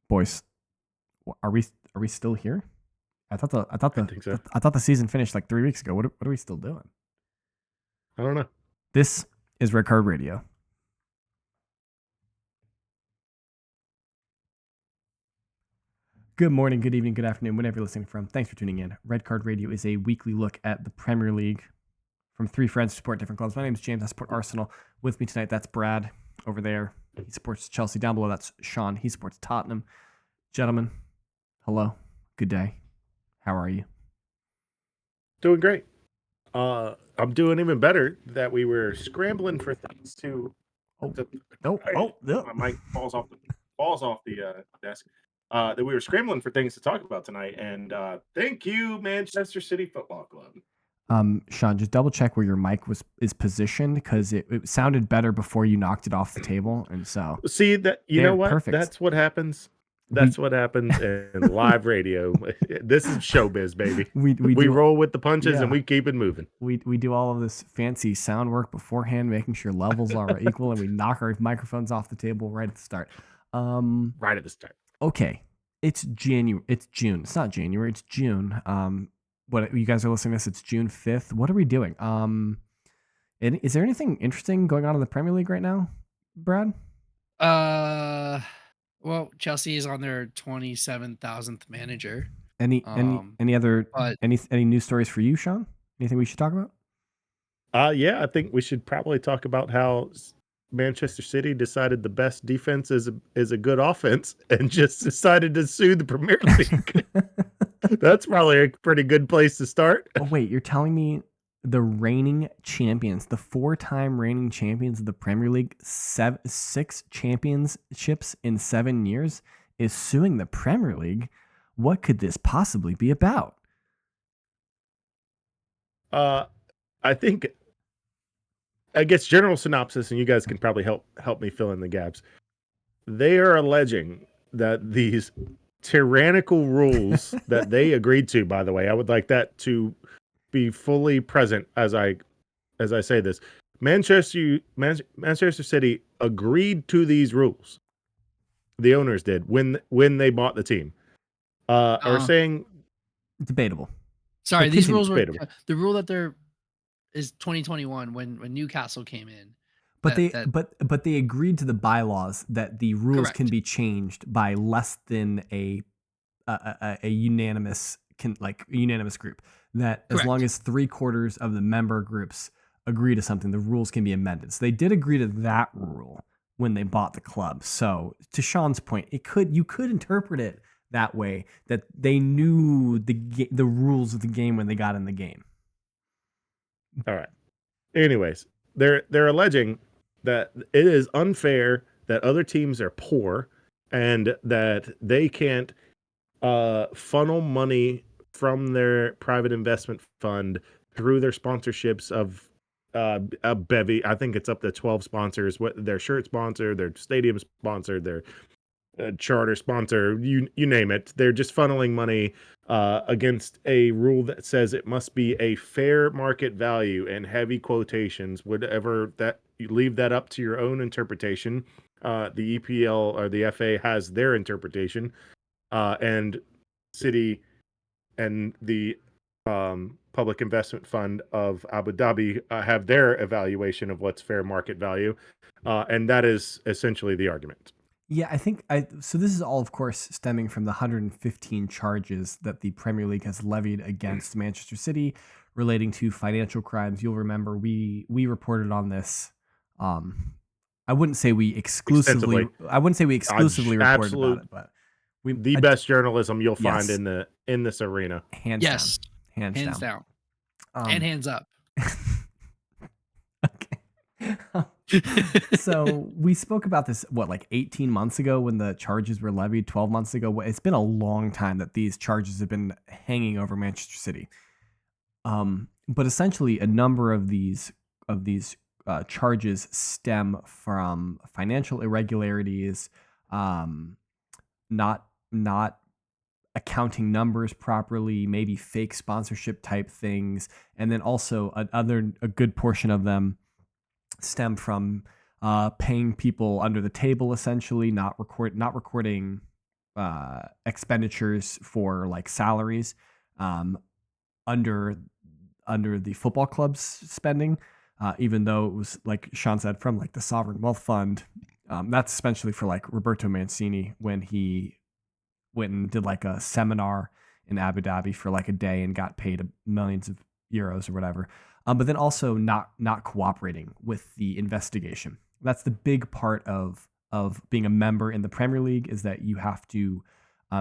Boys, are we still here? I think so. thought the season finished like 3 weeks ago. What are we still doing? I don't know. This is Red Card Radio. Good morning, good evening, good afternoon, whenever you're listening from. Thanks for tuning in. Red Card Radio is a weekly look at the Premier League from three friends who support different clubs. My name is James. I support Arsenal. With me tonight, that's Brad over there. He supports Chelsea. Down below, that's Sean. He supports Tottenham. Gentlemen, hello. Good day. How are you? Doing great. I'm doing even better that we were scrambling for things to. My mic falls off the desk. That we were scrambling for things to talk about tonight, and thank you, Manchester City Football Club. Sean, just double check where your mic is positioned because it sounded better before you knocked it off the table, and so see that you know what? Perfect. That's what happens. That's what happens in live radio. This is showbiz, baby. We roll with the punches and we keep it moving. We do all of this fancy sound work beforehand, making sure levels are equal, and we knock our microphones off the table right at the start. Right at the start. Okay, it's January. It's June. It's not January. It's June. What you guys are listening to this? It's June 5th. What are we doing? Is there anything interesting going on in the Premier League right now, Brad? Well, Chelsea is on their 27,000th manager. Any news stories for you, Sean? Anything we should talk about? Yeah, I think we should probably talk about how Manchester City decided the best defense is a good offense and just decided to sue the Premier League. That's probably a pretty good place to start. Oh, wait, you're telling me the reigning champions, the 4-time reigning champions of the Premier League, 6 championships in 7 years, is suing the Premier League? What could this possibly be about? I guess general synopsis, and you guys can probably help me fill in the gaps. They are alleging that these tyrannical rules that they agreed to, by the way, I would like that to be fully present as I say this. Manchester City agreed to these rules. The owners did when they bought the team. Are saying debatable. Sorry, these rules were the rule that there is 2021 when Newcastle came in. But they agreed to the bylaws that the rules can be changed by less than a unanimous group. That as long as 3/4 of the member groups agree to something, the rules can be amended. So they did agree to that rule when they bought the club. So to Sean's point, you could interpret it that way, that they knew the rules of the game when they got in the game. All right. Anyways, they're alleging that it is unfair that other teams are poor and that they can't funnel money from their private investment fund through their sponsorships of a bevy. I think it's up to 12 sponsors. What their shirt sponsor, their stadium sponsor, their charter sponsor, you name it. They're just funneling money against a rule that says it must be a fair market value, and heavy quotations, whatever that, you leave that up to your own interpretation. The EPL or the FA has their interpretation, and City and the Public Investment Fund of Abu Dhabi have their evaluation of what's fair market value, and that is essentially the argument. Yeah, so this is all, of course, stemming from the 115 charges that the Premier League has levied against Manchester City relating to financial crimes. You'll remember we reported on this. I wouldn't say we exclusively reported about it, but the best journalism you'll find in this arena. Hands down. And hands up. Okay. So we spoke about this, 18 months ago when the charges were levied, 12 months ago. It's been a long time that these charges have been hanging over Manchester City. But essentially a number of these charges stem from financial irregularities, not accounting numbers properly, maybe fake sponsorship type things. And then also a good portion of them stem from paying people under the table, essentially not recording expenditures for like salaries um, under the football club's spending, even though it was like Sean said from like the sovereign wealth fund. That's essentially for like Roberto Mancini when he went and did like a seminar in Abu Dhabi for like a day and got paid millions of euros or whatever. But then also not cooperating with the investigation. That's the big part of being a member in the Premier League, is that you have to,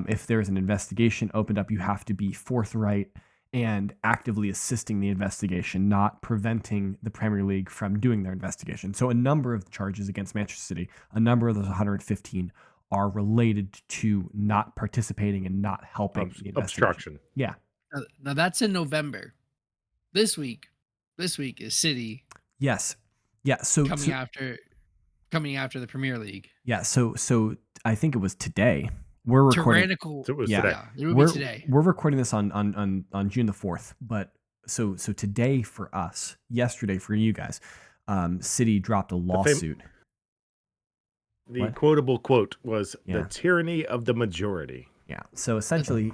if there's an investigation opened up, you have to be forthright and actively assisting the investigation, not preventing the Premier League from doing their investigation. So a number of the charges against Manchester City, a number of those 115 are related to not participating and not helping the investigation. Obstruction. Yeah. Now that's in November. This week is City. Yes. Yeah. So coming after the Premier League. Yeah. So I think it was today. We're recording. Tyrannical. It was Yeah. today. Yeah, it would be today. We're recording this on June the 4th, but so today for us, yesterday for you guys, City dropped a lawsuit. The What? quotable quote was Yeah. the tyranny of the majority. Yeah. So essentially,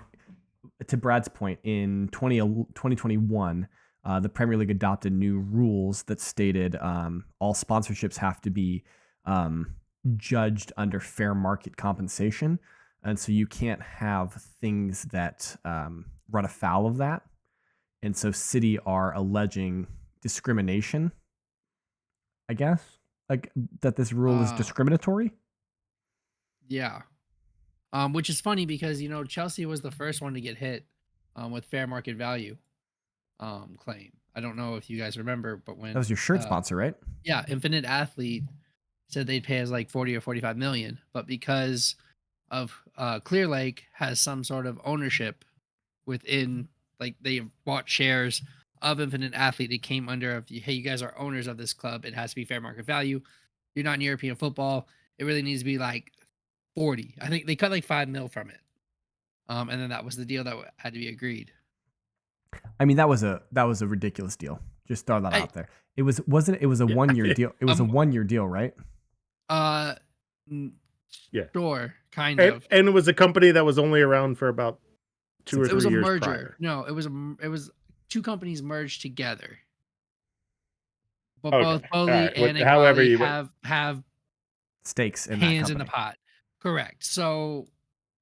to Brad's point, in 2021, the Premier League adopted new rules that stated all sponsorships have to be judged under fair market compensation. And so you can't have things that run afoul of that. And so City are alleging discrimination, I guess, like that this rule is discriminatory. Yeah. Which is funny because Chelsea was the first one to get hit with fair market value claim. I don't know if you guys remember, but when That was your shirt sponsor, right? Yeah, Infinite Athlete said they'd pay us like 40 or 45 million, but because of Clear Lake has some sort of ownership within, like they bought shares of Infinite Athlete, it came under hey, you guys are owners of this club, it has to be fair market value. You're not in European football, it really needs to be like 40. I think they cut like 5 mil from it. And then that was the deal that had to be agreed. I mean, that was a ridiculous deal. Just throw that out there. It was a 1 year deal. It was a 1 year deal, right? Yeah. Sure, kind of. And it was a company that was only around for about 2 or 3 years. It was a merger. Prior. No, it was two companies merged together. But both Boli and Ighali have stakes in hands that in the pot. Correct. So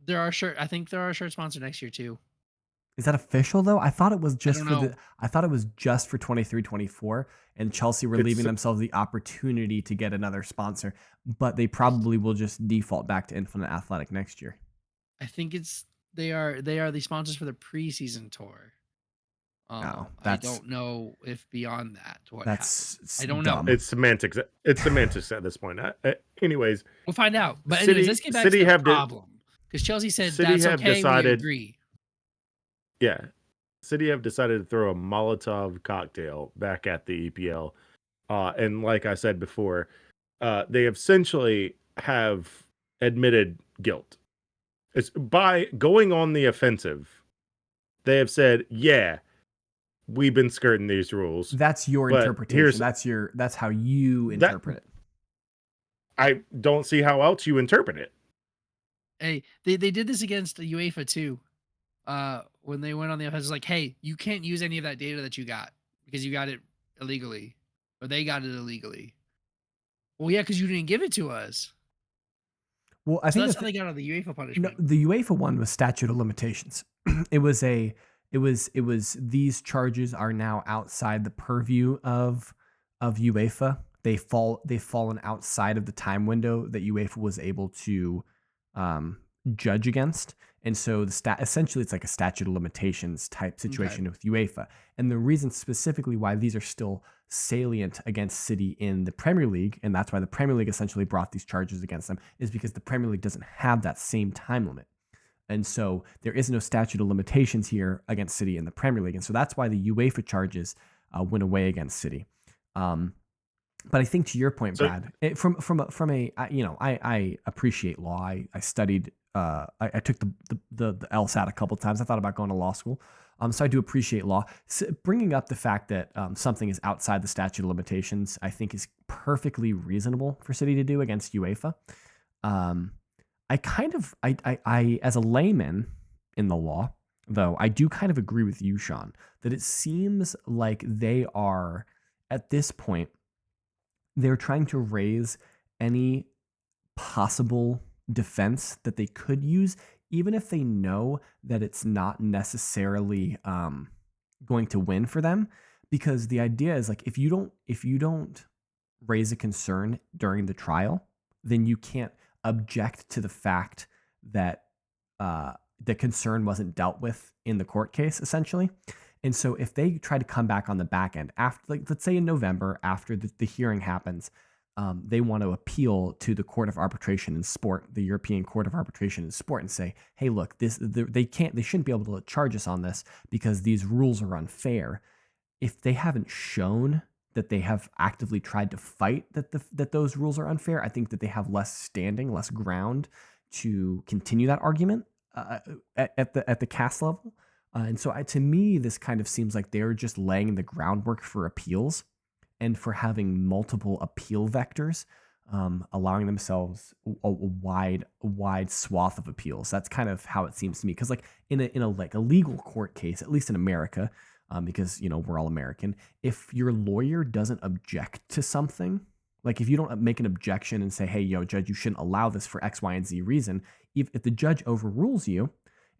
I think there are a shirt sponsor next year too. Is that official though? I thought it was just for 23-24, and Chelsea were leaving themselves the opportunity to get another sponsor, but they probably will just default back to Infinite Athletic next year. I think they are the sponsors for the preseason tour. I don't know if beyond that I don't know. It's semantics. It's semantics at this point. Anyways, we'll find out. But anyways, let's get back to the problem, because Chelsea said that's okay. We agree. Yeah, City have decided to throw a Molotov cocktail back at the EPL, and like I said before, they essentially have admitted guilt. It's by going on the offensive. They have said, "Yeah, we've been skirting these rules." That's your interpretation. That's how you interpret it. I don't see how else you interpret it. Hey, they did this against the UEFA too. When they went on the offense, like, hey, you can't use any of that data that you got because you got it illegally, or they got it illegally. Well, yeah, because you didn't give it to us. Well, I think that's how they got out of the UEFA punishment. No, the UEFA one was statute of limitations. It was these charges are now outside the purview of UEFA. They've fallen outside of the time window that UEFA was able to judge against. And so essentially it's like a statute of limitations type situation with UEFA. And the reason specifically why these are still salient against City in the Premier League, and that's why the Premier League essentially brought these charges against them, is because the Premier League doesn't have that same time limit. And so there is no statute of limitations here against City in the Premier League. And so that's why the UEFA charges went away against City. But I think to your point, Brad, I appreciate law. I studied. I took the LSAT a couple of times. I thought about going to law school. So I do appreciate law. Bringing up the fact that something is outside the statute of limitations, I think is perfectly reasonable for City to do against UEFA. I kind of, I, as a layman in the law, though, I do kind of agree with you, Sean, that it seems like they are, at this point, they're trying to raise any possible defense that they could use, even if they know that it's not necessarily going to win for them. Because the idea is like if you don't raise a concern during the trial, then you can't object to the fact that the concern wasn't dealt with in the court case, essentially. And so if they try to come back on the back end after, like, let's say in November, after the hearing happens, they want to appeal to the Court of Arbitration in Sport, the European Court of Arbitration in Sport, and say, hey, look, they shouldn't be able to charge us on this because these rules are unfair. If they haven't shown that they have actively tried to fight that those rules are unfair, I think that they have less standing, less ground to continue that argument at the cast level. And so to me, this kind of seems like they're just laying the groundwork for appeals and for having multiple appeal vectors, allowing themselves a wide swath of appeals. That's kind of how it seems to me. Because like in a like a legal court case, at least in America, because we're all American, if your lawyer doesn't object to something, like if you don't make an objection and say, hey, judge, you shouldn't allow this for X, Y, and Z reason, if the judge overrules you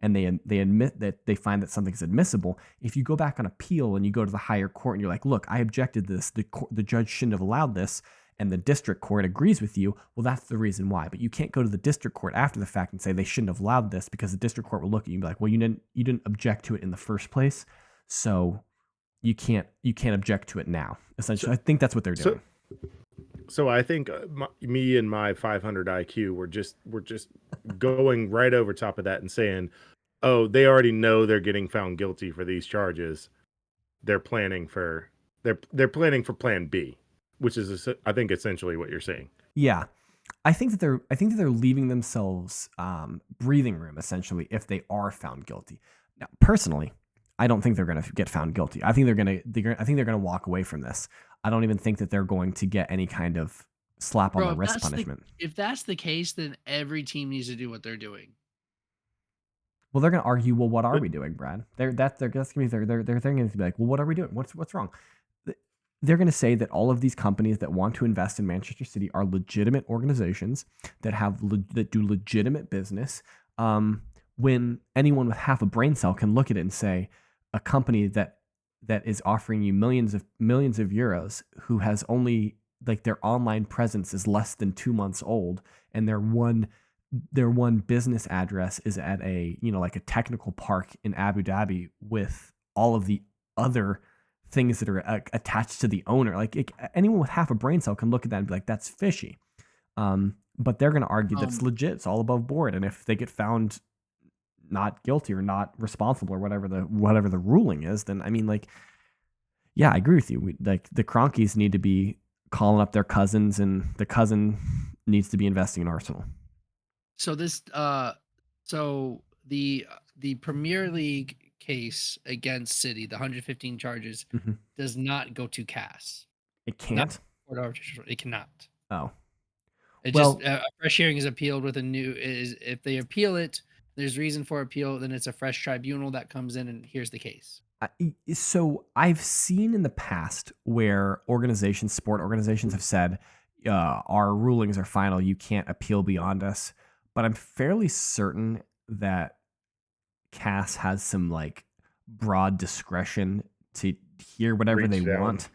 and they admit that they find that something's admissible, if you go back on appeal and you go to the higher court and you're like, look, I objected to this, the judge shouldn't have allowed this, and the district court agrees with you, well, that's the reason why. But you can't go to the district court after the fact and say they shouldn't have allowed this, because the district court will look at you and be like, well, you didn't object to it in the first place, so you can't object to it now. Essentially, I think that's what they're doing. So I think me and my 500 IQ we're just going right over top of that and saying, oh, they already know they're getting found guilty for these charges. They're planning for plan B, which is I think essentially what you're saying. Yeah. I think that they're leaving themselves breathing room, essentially, if they are found guilty. Now, personally, I don't think they're going to get found guilty. I think they're going to walk away from this. I don't even think that they're going to get any kind of slap on the wrist punishment. If that's the case, then every team needs to do what they're doing. Well, they're going to argue, well, what are we doing, Brad? They're going to be like, well, what are we doing? What's wrong? They're going to say that all of these companies that want to invest in Manchester City are legitimate organizations that do legitimate business. When anyone with half a brain cell can look at it and say, a company that is offering you millions of euros, who has only, like, their online presence is less than 2 months old, and their one business address is at a like a technical park in Abu Dhabi with all of the other things that are attached to the owner. Like, anyone with half a brain cell can look at that and be like, that's fishy. But they're going to argue that it's legit, it's all above board, and if they get found not guilty or not responsible or whatever the ruling is, then I mean, like, yeah, I agree with you. Like, the Cronkies need to be calling up their cousins, and the cousin needs to be investing in Arsenal. So this so the Premier League case against City, the 115 charges, does not go to CAS. It can't? It cannot. Oh. It just a fresh hearing is appealed with if they appeal it, there's reason for appeal, then it's a fresh tribunal that comes in and here's the case. So I've seen in the past where sport organizations have said, our rulings are final, you can't appeal beyond us. But I'm fairly certain that CAS has some, like, broad discretion to hear whatever they want.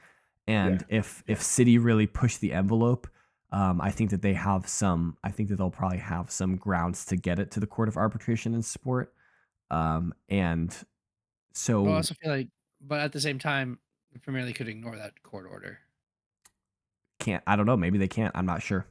And if City really push the envelope, I think that they'll probably have some grounds to get it to the Court of Arbitration in Sport. And so, well, I also feel like, but at the same time, the Premier League could ignore that court order. I don't know. Maybe they can't. I'm not sure.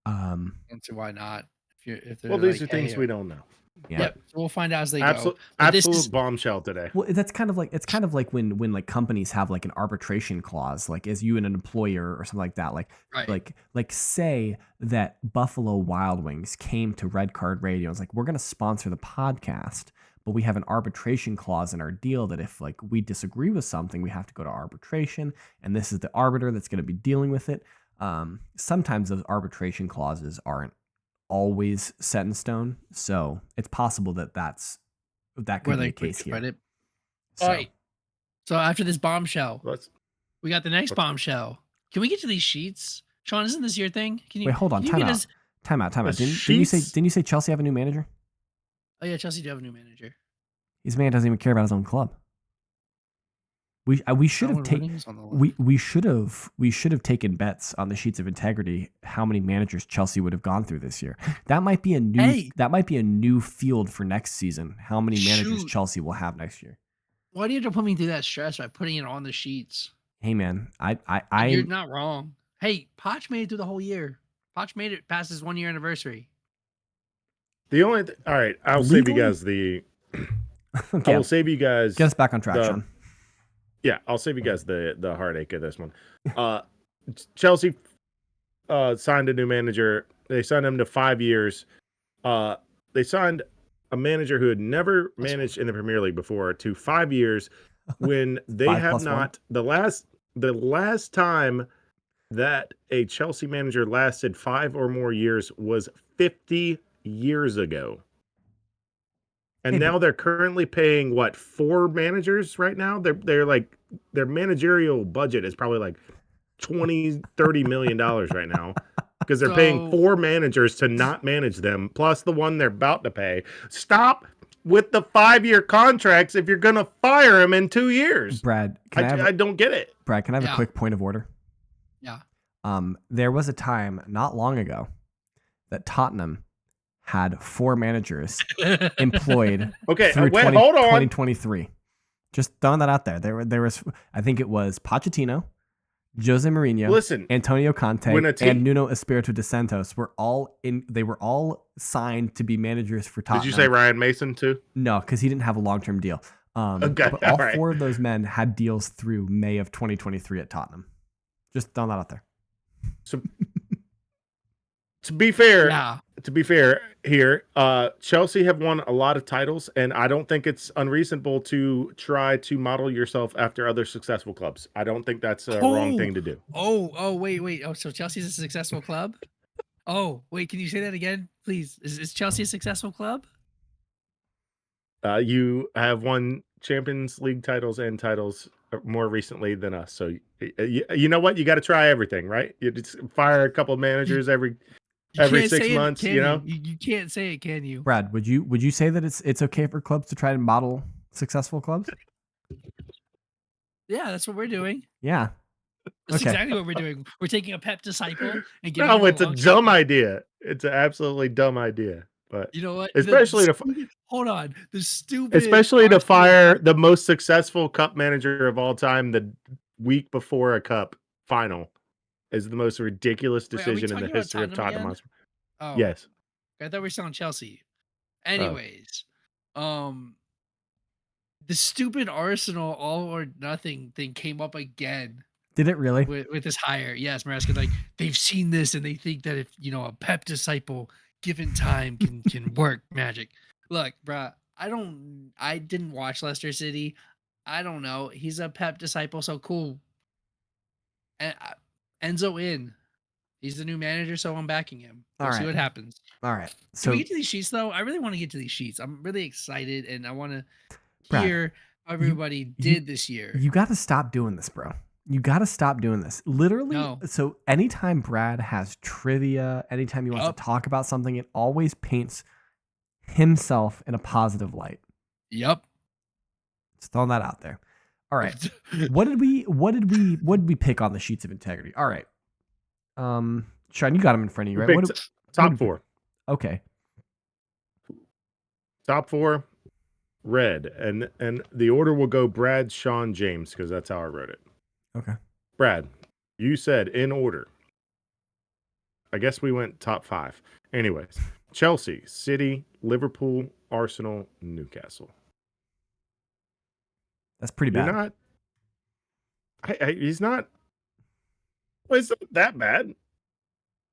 And so why not? If well, these are things we don't know. Yeah. Yep. So we'll find out as they go. Absolute bombshell today. Well, that's kind of like when like companies have like an arbitration clause, like as you and an employer or something like that. Like, right. like say that Buffalo Wild Wings came to Red Card Radio and was like, we're going to sponsor the podcast, but we have an arbitration clause in our deal that if, like, we disagree with something, we have to go to arbitration, and this is the arbiter that's going to be dealing with it. Sometimes those arbitration clauses aren't always set in stone. So it's possible that that Where could be they the case here. it. So, All right. So after this bombshell, Let's we got the next let's- bombshell. Can we get to these sheets? Sean, isn't this your thing? Can you wait, hold on. can you Time get out. us? Time out. The Didn't you Sheets? say Chelsea have a new manager? Oh yeah, Chelsea do have a new manager. This man doesn't even care about his own club. We should have taken we should have taken bets on the sheets of integrity how many managers Chelsea would have gone through this year. That might be a new field for next season. How many managers Chelsea will have next year? Why do you have to put me through that stress by putting it on the sheets? Hey man, You're not wrong. Hey, Poch made it through the whole year. Poch made it past his 1 year anniversary. The only all right, I'll save you guys the. Okay, I will save you guys. Get us back on track, Sean. Yeah, I'll save you guys the heartache of this one. Chelsea signed a new manager. They signed him to 5 years. They signed a manager who had never managed in the Premier League before to 5 years when they have not. The last time that a Chelsea manager lasted 5 or more years was 50 years ago. And now they're currently paying 4 managers right now? They're like, their managerial budget is probably like $20-30 million right now because they're paying 4 managers to not manage them, plus the one they're about to pay. Stop with the 5-year contracts if you're gonna fire him in 2 years. Brad, I don't get it. Brad, can I have a quick point of order? Yeah. There was a time not long ago that Tottenham had 4 managers employed through hold on. 2023. Just throwing that out there. There was, I think it was Pochettino, Jose Mourinho, Antonio Conte, and Nuno Espirito de Santos were all in. They were all signed to be managers for Tottenham. Did you say Ryan Mason too? No, because he didn't have a long-term deal. But all 4 of those men had deals through May of 2023 at Tottenham. Just throwing that out there. So, to be fair here, Chelsea have won a lot of titles, and I don't think it's unreasonable to try to model yourself after other successful clubs. I don't think that's a wrong thing to do. Wait. Oh, so Chelsea's a successful club? Oh, wait, can you say that again, please? Is Chelsea a successful club? You have won Champions League titles and titles more recently than us. So you know what? You got to try everything, right? You just fire a couple of managers every 6 months, you know? You can't say it, can you? Brad, would you say that it's okay for clubs to try to model successful clubs? Yeah, that's what we're doing. Yeah. That's exactly what we're doing. We're taking a Pep disciple and giving No, it's a dumb idea. It's an absolutely dumb idea. But you know what? Especially hold on. The stupid especially to fire the most successful cup manager of all time the week before a cup final is the most ridiculous decision in the history of Tottenham. Oh, yes. I thought we were selling Chelsea. Anyways, the stupid Arsenal all or nothing thing came up again. Did it really? With this hire? Yes, Maresca, like they've seen this and they think that if a Pep disciple given time can work magic. Look, bruh, I didn't watch Leicester City. I don't know. He's a Pep disciple, so cool. And Enzo in. He's the new manager, so I'm backing him. We'll see what happens. All right. So can we get to these sheets though? I really want to get to these sheets. I'm really excited and I want to hear how everybody did this year. You got to stop doing this, bro. You got to stop doing this. Literally. No. So anytime Brad has trivia, anytime he wants to talk about something, it always paints himself in a positive light. Yep. Just throwing that out there. All right. What did we pick on the sheets of integrity? All right. Sean, you got them in front of you, right? Top 4. Okay. Top 4, red, and the order will go Brad, Sean, James, because that's how I wrote it. Okay. Brad, you said in order. I guess we went top 5. Anyways, Chelsea, City, Liverpool, Arsenal, Newcastle. That's pretty bad. You're not. He's not. Well, it's not that bad.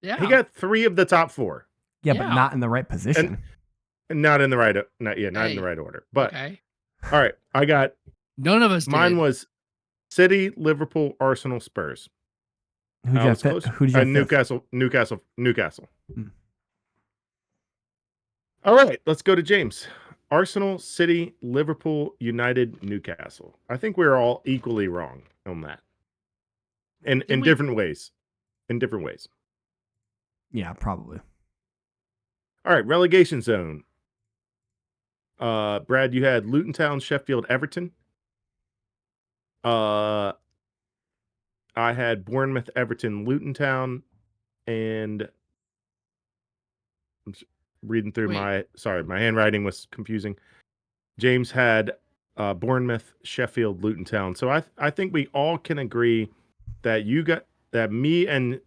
Yeah. He got 3 of the top 4. Yeah, but not in the right position. And not in the right. Not in the right order. But okay. All right, I got. None of us. Mine was City, Liverpool, Arsenal, Spurs. Who did you have? Newcastle. Hmm. All right, let's go to James. Arsenal, City, Liverpool, United, Newcastle. I think we're all equally wrong on that. In Didn't we- different ways. In different ways. Yeah, probably. All right, relegation zone. Brad, you had Luton Town, Sheffield, Everton. I had Bournemouth, Everton, Luton Town, and I'm reading through Wait. my handwriting was confusing. James had Bournemouth, Sheffield, Luton Town. So I think we all can agree that me and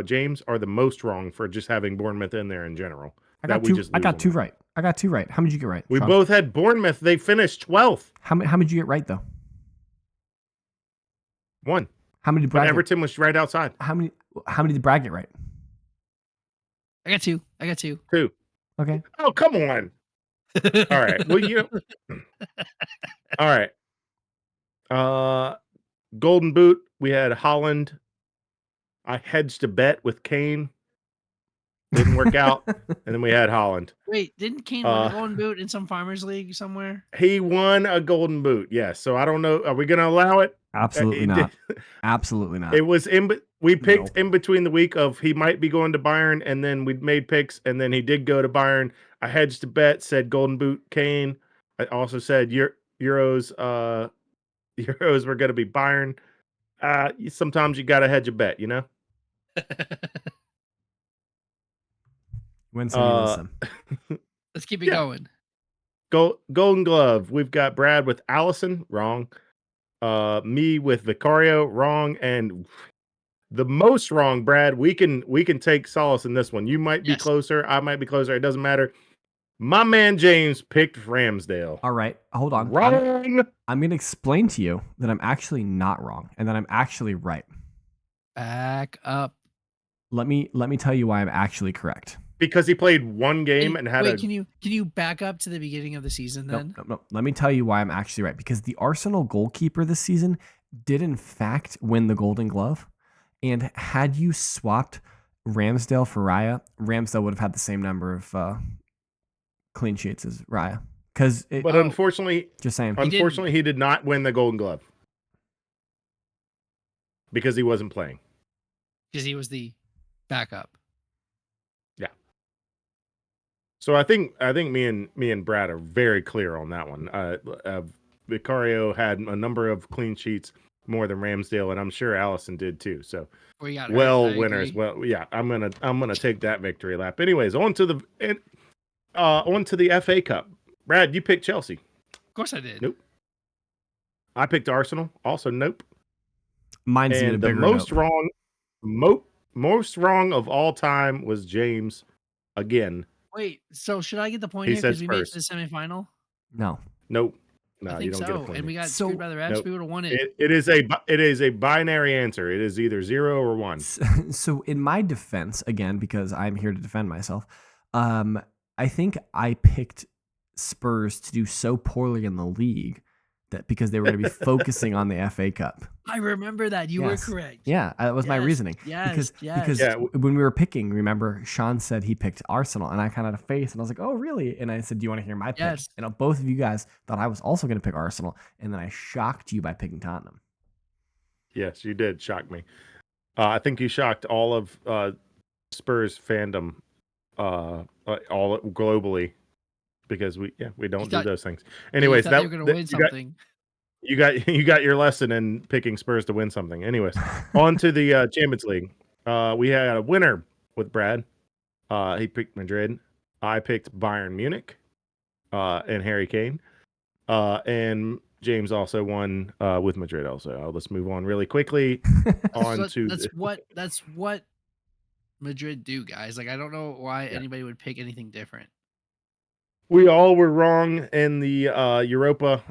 James are the most wrong for just having Bournemouth in there in general. I That got we two. just I lose got on two that. right. I got two right. How many did you get right? We Sean? both had Bournemouth. They finished 12th. How many did you get right though? One. How many did But Brad get? Everton was right outside. How many did Brad get right? I got two. 2. Okay. Oh, come on. All right. Well, all right. Golden Boot, we had Holland. I hedged a bet with Kane. Didn't work out. And then we had Holland. Wait, didn't Kane win a golden boot in some farmers league somewhere? He won a Golden Boot. Yes. So I don't know. Are we going to allow it? Absolutely not. Absolutely not. It was we picked No. in between the week of he might be going to Bayern, and then we made picks, and then he did go to Bayern. I hedged a bet, said Golden Boot Kane. I also said Euros Euros were going to be Bayern. Sometimes you got to hedge a bet, you know? Win some, you lose some. Let's keep it Yeah. going. Golden Glove. We've got Brad with Allison, wrong. Me with Vicario, wrong, and the most wrong, Brad. We can take solace in this one. You might be Yes. closer, I might be closer. It doesn't matter. My man James picked Ramsdale. All right, hold on. Wrong. I'm going to explain to you that I'm actually not wrong and that I'm actually right. Back up. Let me tell you why I'm actually correct. Because he played one game Wait, and had can you back up to the beginning of the season then? No. Let me tell you why I'm actually right. Because the Arsenal goalkeeper this season did in fact win the Golden Glove. And had you swapped Ramsdale for Raya, Ramsdale would have had the same number of clean sheets as Raya. But unfortunately, just saying. He did not win the Golden Glove. Because he wasn't playing. Because he was the backup. Yeah. So I think me and Brad are very clear on that one. Vicario had a number of clean sheets more than Ramsdale, and I'm sure Allison did too. So winners. Well, yeah, I'm gonna take that victory lap. Anyways, on to the FA Cup. Brad, you picked Chelsea. Of course I did. Nope. I picked Arsenal. Also, nope. Mine's even a bigger most nope. wrong, most wrong of all time was James again. Wait, so should I get the point He here said because we made it Spurs. to the semifinal? No. Nope. I No, think you don't so. get a point. And we got So- screwed by the refs. Nope. We would have won it. It is a binary answer. It is either 0 or 1. So in my defense, again, because I'm here to defend myself, I think I picked Spurs to do so poorly in the league that because they were going to be focusing on the FA Cup. I remember that. You Yes. were correct. Yeah, that was my Yes, reasoning. yes, Because Yeah. when we were picking, remember, Sean said he picked Arsenal, and I kind of had a face, and I was like, oh, really? And I said, do you want to hear my pick? Yes. And both of you guys thought I was also going to pick Arsenal, and then I shocked you by picking Tottenham. Yes, you did shock me. I think you shocked all of Spurs fandom, all globally, because we don't do those things. Anyways, they were going to win something. You got your lesson in picking Spurs to win something. Anyways, on to the Champions League. We had a winner with Brad. He picked Madrid. I picked Bayern Munich, and Harry Kane. And James also won with Madrid. Also, let's move on really quickly. That's what Madrid do, guys. Like I don't know why anybody would pick anything different. We all were wrong in the Europa.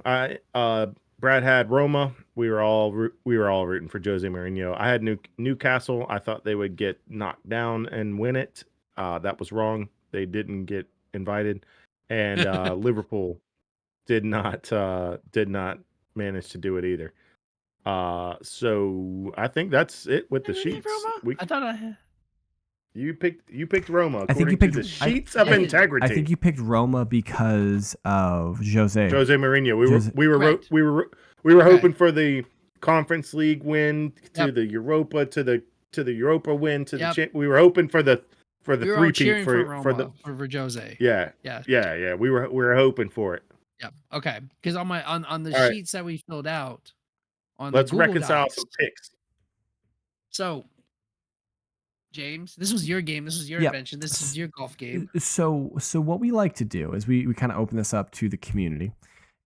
Brad had Roma. We were all rooting for Jose Mourinho. I had Newcastle. I thought they would get knocked down and win it. That was wrong. They didn't get invited, and Liverpool did not manage to do it either. So I think that's it with the sheets. I thought You picked Roma I think you according to picked- the I- sheets of I did. integrity. I think you picked Roma because of Jose. Jose Mourinho. Jose- Correct. We were Okay. hoping for the Conference League win to Yep. the Europa to the Europa win to Yep. the we were hoping for the We were all three-peat cheering for for Roma the for Jose. yeah. Yeah. Yeah. We were hoping for it. Yep. Okay. Because on the All right. sheets that we filled out on Let's the Google reconcile Docs. some picks. So, James, this was your game. This was your Yep. invention. This is your golf game. So what we like to do is we kind of open this up to the community,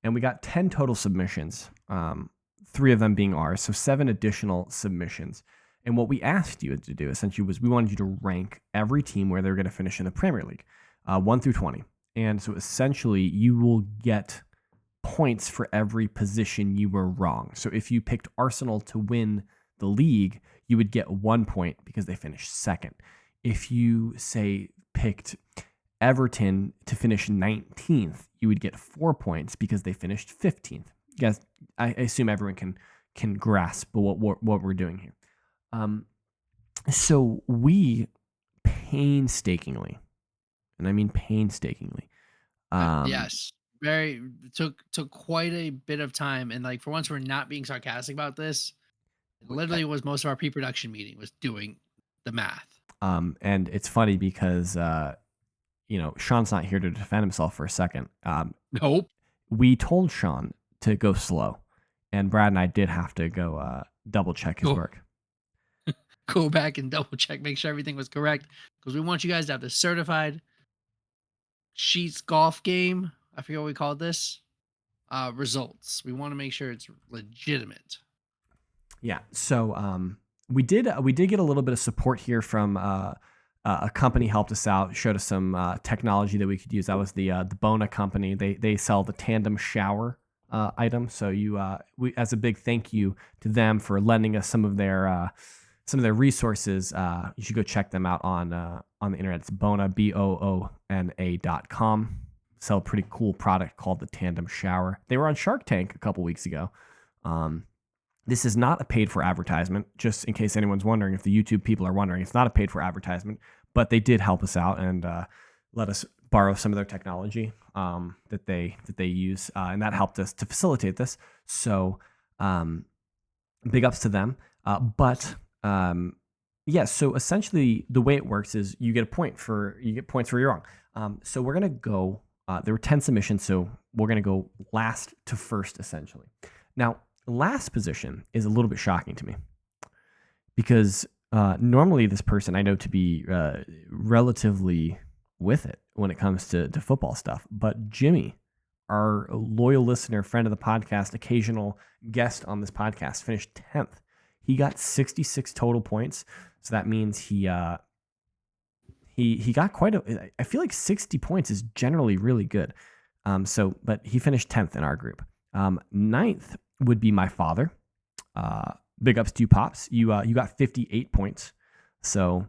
and we got 10 total submissions, 3 of them being ours, so 7 additional submissions. And what we asked you to do essentially was we wanted you to rank every team where they're going to finish in the Premier League, 1 through 20. And so essentially you will get points for every position you were wrong. So if you picked Arsenal to win the league, you would get 1 point because they finished second. If you say picked Everton to finish 19th, you would get 4 points because they finished 15th. Yes, I assume everyone can grasp what we're doing here. So we painstakingly, and I mean painstakingly, Yes. Very took quite a bit of time, and like for once we're not being sarcastic about this. It literally was most of our pre-production meeting was doing the math. And it's funny because Sean's not here to defend himself for a second. Nope. We told Sean to go slow, and Brad and I did have to go double check his Cool. work. Go back and double check, make sure everything was correct, because we want you guys to have the certified Sheets golf game. I forget what we called this. Results. We want to make sure it's legitimate. Yeah. So we did get a little bit of support here from a company helped us out, showed us some technology that we could use. That was the Bona company. They sell the tandem shower item. So we as a big thank you to them for lending us some of their resources. You should go check them out on the internet. It's Bona, BOONA.com. Sell a pretty cool product called the tandem shower. They were on Shark Tank a couple weeks ago. This is not a paid for advertisement, just in case anyone's wondering. If the YouTube people are wondering, it's not a paid for advertisement, but they did help us out and let us borrow some of their technology that they use, and that helped us to facilitate this. So big ups to them. So essentially the way it works is you get points for you're wrong. So we're gonna go. There were 10 submissions, so we're gonna go last to first essentially. Now, last position is a little bit shocking to me because normally this person I know to be relatively with it when it comes to football stuff. But Jimmy, our loyal listener, friend of the podcast, occasional guest on this podcast, finished 10th. He got 66 total points. So that means he got quite a, I feel like 60 points is generally really good. But he finished 10th in our group. 9th would be my father. Big ups to you, Pops. You got 58 points. So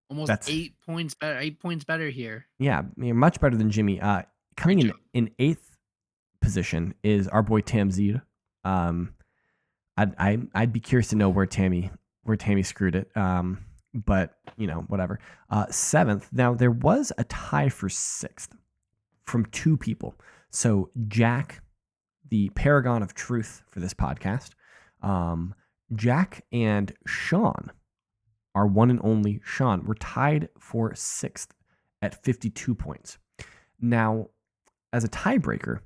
almost 8 points better. 8 points better here. Yeah, much better than Jimmy. Coming in 8th position is our boy Tam Zede. I'd be curious to know where Tammy screwed it. But whatever. 7th. Now there was a tie for 6th from 2 people. So Jack, the paragon of truth for this podcast, Jack and Sean, our one and only Sean, were tied for 6th at 52 points. Now, as a tiebreaker,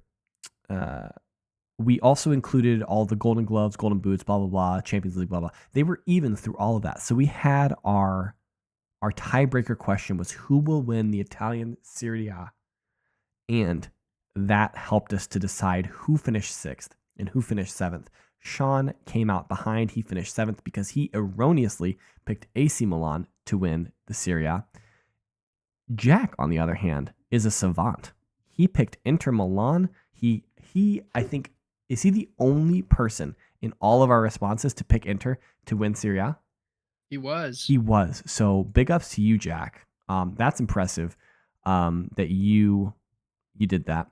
we also included all the Golden Gloves, Golden Boots, blah, blah, blah, Champions League, blah, blah. They were even through all of that. So we had our tiebreaker question was who will win the Italian Serie A? And that helped us to decide who finished 6th and who finished 7th. Sean came out behind. He finished 7th because he erroneously picked AC Milan to win the Serie A. Jack, on the other hand, is a savant. He picked Inter Milan. He I think, is he the only person in all of our responses to pick Inter to win Serie A? He was. He was. So big ups to you, Jack. That's impressive that you did that.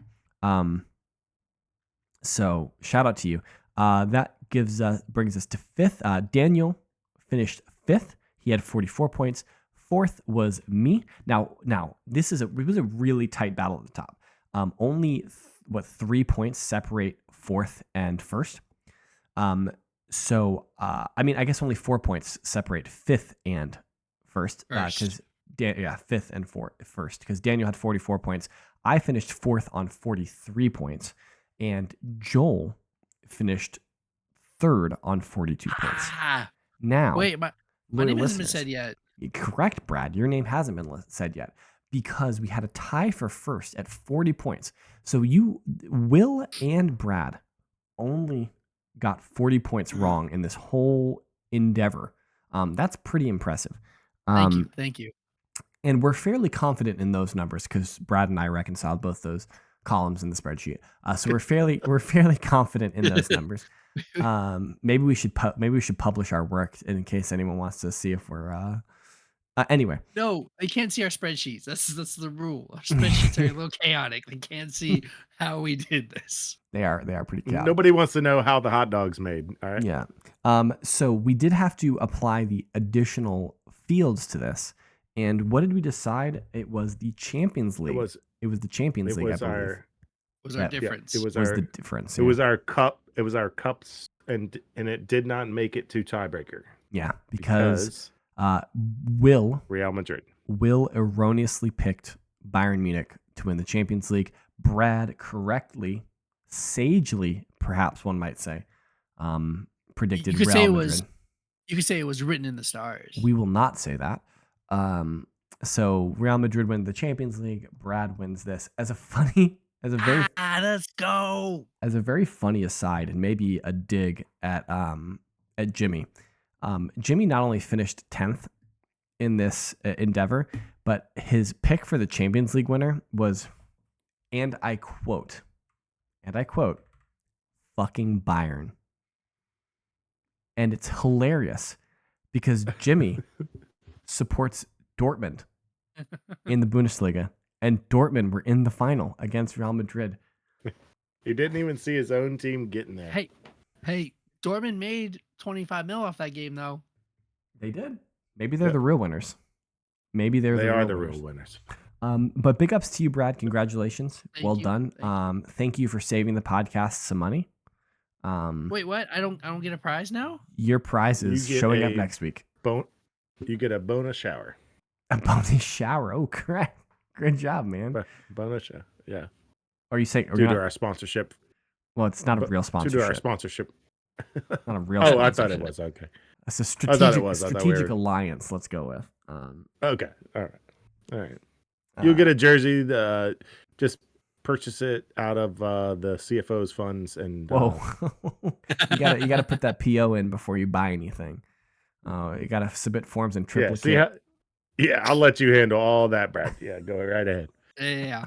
So shout out to you. That brings us to 5th. Daniel finished 5th. He had 44 points. Fourth was me. Now it was a really tight battle at the top. Only 3 points separate fourth and first. I guess only 4 points separate fifth and first. Because fifth and first. Because Daniel had 44 points. I finished fourth on 43 points, and Joel finished third on 42 points. Now, wait, my name hasn't been said yet. Correct, Brad. Your name hasn't been said yet because we had a tie for first at 40 points. So Will and Brad only got 40 points wrong in this whole endeavor. That's pretty impressive. Thank you. And we're fairly confident in those numbers because Brad and I reconciled both those columns in the spreadsheet. So we're fairly confident in those numbers. Maybe we should publish our work in case anyone wants to see if we're anyway. No, they can't see our spreadsheets. That's the rule. Our spreadsheets are a little chaotic. They can't see how we did this. They are pretty chaotic. Nobody wants to know how the hot dog's made. All right. Yeah. So we did have to apply the additional fields to this. And what did we decide? It was the Champions League. It was the Champions League. Was our difference. It was the difference. It was our cup. It was our cups, and it did not make it to tiebreaker. Yeah, because Will erroneously picked Bayern Munich to win the Champions League. Brad correctly, sagely, perhaps one might say, predicted Real Madrid. You could say it was written in the stars. We will not say that. So Real Madrid wins the Champions League. Brad wins this let's go. As a very funny aside, and maybe a dig at Jimmy. Jimmy not only finished 10th in this endeavor, but his pick for the Champions League winner was, and I quote, fucking Bayern. And it's hilarious because Jimmy supports Dortmund in the Bundesliga, and Dortmund were in the final against Real Madrid. He didn't even see his own team getting there. Hey, Dortmund made 25 mil off that game, though. They did. Maybe they're the real winners. Maybe they are the real winners. But big ups to you, Brad. Congratulations. Well done. Thank you for saving the podcast some money. Wait, what? I don't get a prize now? Your prize is showing up next week. You get a bonus shower. A bonus shower. Oh, correct. Good job, man. Bonus shower. Yeah. Are you saying due to our sponsorship? Well, it's not a real sponsorship. Due to our sponsorship. Not a real. I thought it was. Okay. It's a strategic alliance. Let's go with. Okay. All right. You'll get a jersey. Just purchase it out of the CFO's funds, and whoa, you gotta put that PO in before you buy anything. You gotta submit forms in triplicate. Yeah, I'll let you handle all that, Brad. Yeah, go right ahead. Yeah.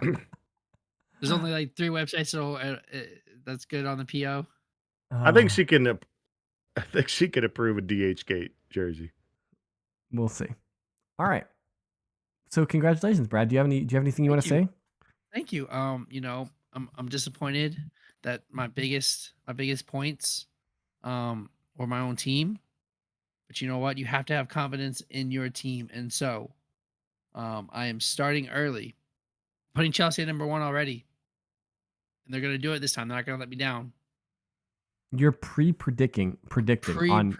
There's only like 3 websites, so that's good on the PO. I think she can. I think she could approve a DHgate jersey. We'll see. All right. So congratulations, Brad. Do you have anything you want to say? Thank you. I'm disappointed that my biggest points were my own team. But you know what? You have to have confidence in your team. And so I am starting early, putting Chelsea at number 1 already. And they're going to do it this time. They're not going to let me down. You're predicting on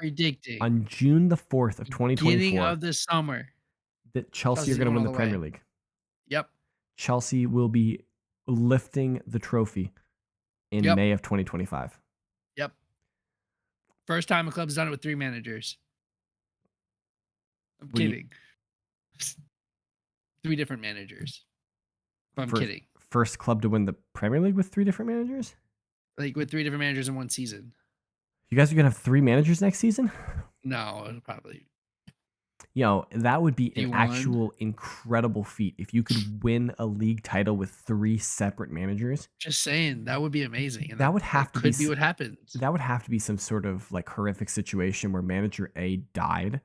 June the 4th of 2024. Beginning of the summer. That Chelsea are going to win the Premier League. Yep. Chelsea will be lifting the trophy in May of 2025. Yep. First time a club's done it with 3 managers. I'm kidding. 3 different managers. I'm kidding. First club to win the Premier League with 3 different managers? Like with 3 different managers in one season. You guys are going to have 3 managers next season? No, it'll probably. That would be an actual incredible feat if you could win a league title with 3 separate managers. Just saying, that would be amazing. And that would have to be what happens. That would have to be some sort of like horrific situation where manager A died,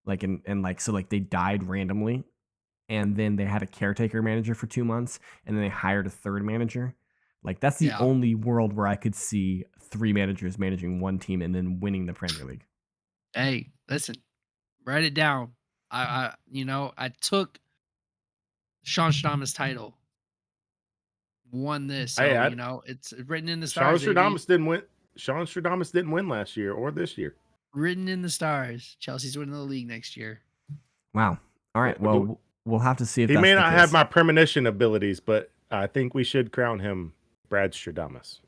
they died randomly, and then they had a caretaker manager for 2 months, and then they hired a third manager. Like that's the only world where I could see 3 managers managing one team and then winning the Premier League. Hey, listen. Write it down. I took Stradamus title, won this, Hey, so it's written in the Sean stars, baby. Stradamus didn't win. Sean Stradamus didn't win last year or this year. Written in the stars. Chelsea's winning the league next year. Wow. All right. Well, we'll have to see if He that's may the not case. have my premonition abilities, but I think we should crown him Bradstradamus.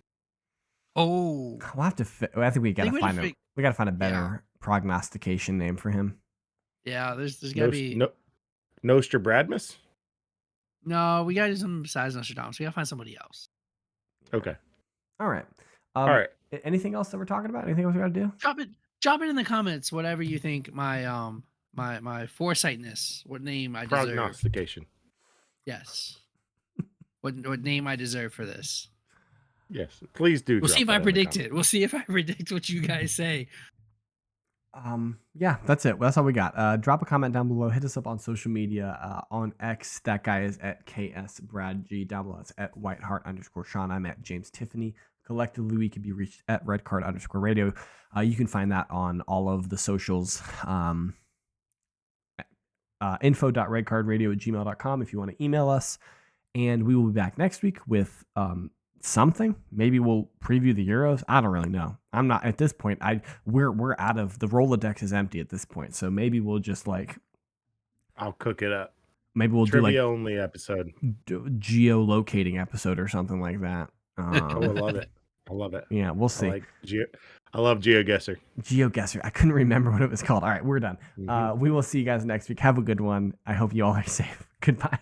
Oh, We'll have to. I think we gotta we find gotta we gotta find a better prognostication name for him. yeah. There's gotta be Nostradmus? no. We gotta do something besides Nostradamus. We gotta find somebody else. Okay. All right. All right. Anything else that we're talking about? Anything else we gotta do? Drop it in the comments. Whatever you think my my foresightness. What name I deserve? Prognostication. Yes. what name I deserve for this? Yes. Please do. We'll see if I predict it. We'll see if I predict what you guys say. Yeah, that's it. That's all we got. Drop a comment down below. Hit us up on social media. On X, that guy is at KSBradG. Down below, it's at Whiteheart_Sean. I'm at James Tiffany. Collectively, we can be reached at redcard_radio. You can find that on all of the socials. Info.redcardradio@gmail.com if you want to email us. And we will be back next week with something. Maybe we'll preview the Euros. I don't really know. I'm not at this point. We're out of the Rolodex is empty at this point. So maybe we'll just I'll cook it up. Maybe we'll Trivia do only episode. Geolocating episode or something like that. I love it. I love it. Yeah, we'll see. I love GeoGuessr. GeoGuessr. I couldn't remember what it was called. All right, we're done. Mm-hmm. We will see you guys next week. Have a good one. I hope you all are safe. Goodbye.